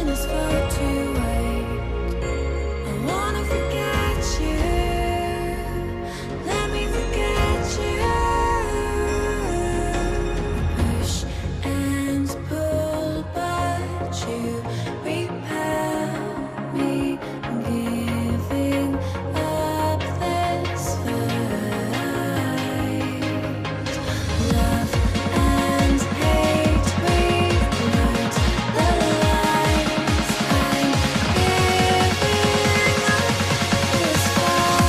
this far to wait. I wanna forget you. Let me forget you. Push and pull, but you repel me, giving up this fight. Love and hate, we've blurred the lines. I'm giving up this fight.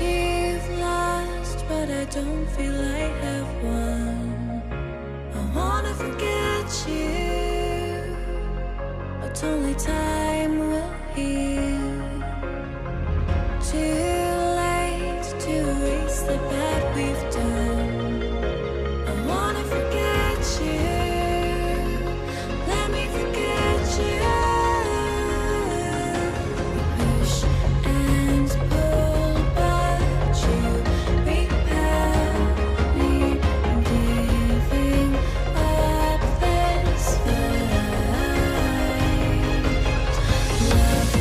You've lost, but I don't feel I have won. I wanna forget you, but only time will heal. Too late to erase the bad we've done. I wanna forget you. Let me forget you. Push and pull, but you repel me, giving up this fight. Love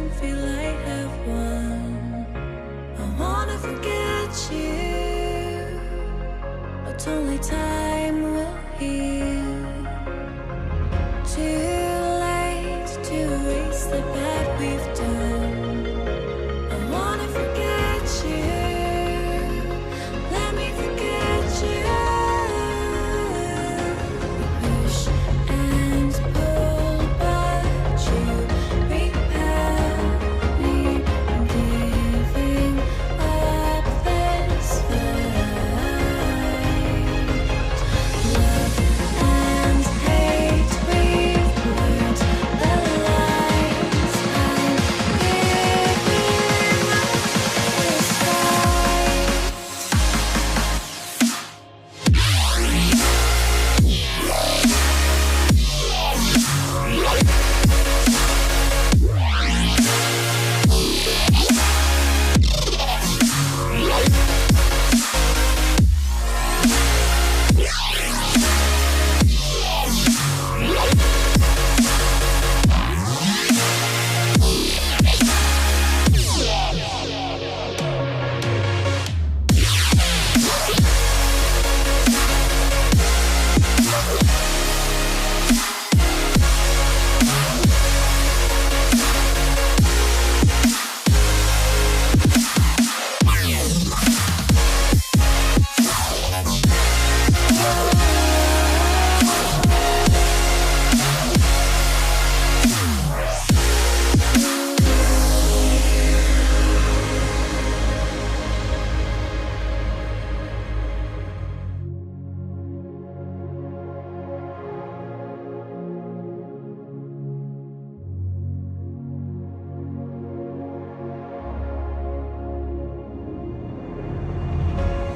don't feel I have one. I wanna forget you, but only time will heal. Too late to erase the bad we've done. I wanna forget you, let me forget you. Push and pull, but you repel me, giving up this fight. Love and hate, we've learned the lines. I'm giving up this fight.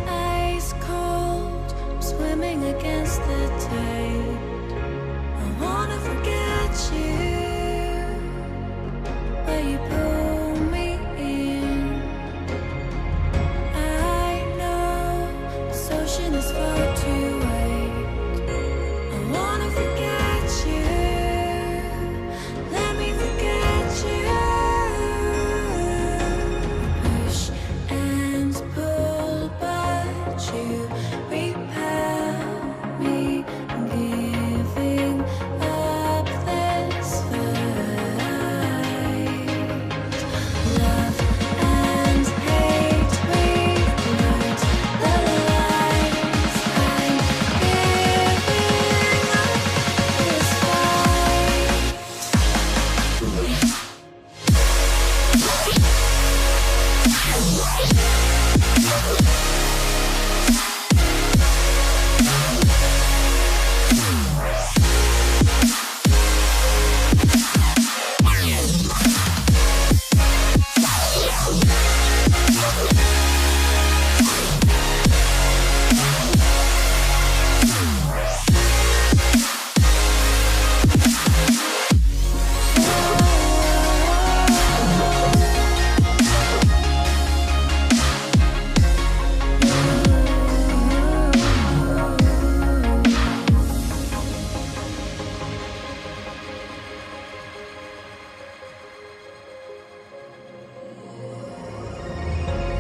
Ice cold, I'm swimming against the tide. I wanna forget you, but you pull me in. I know this ocean is far too wide. I wanna forget you, let me forget you. Push and pull, but you repel me, giving up this fight. Love and hate, we've learned the lines. I'm giving up this fight.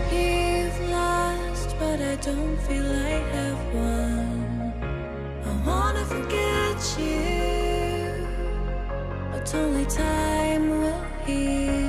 You've lost, but I don't feel I have won. I wanna forget you, but only time will heal.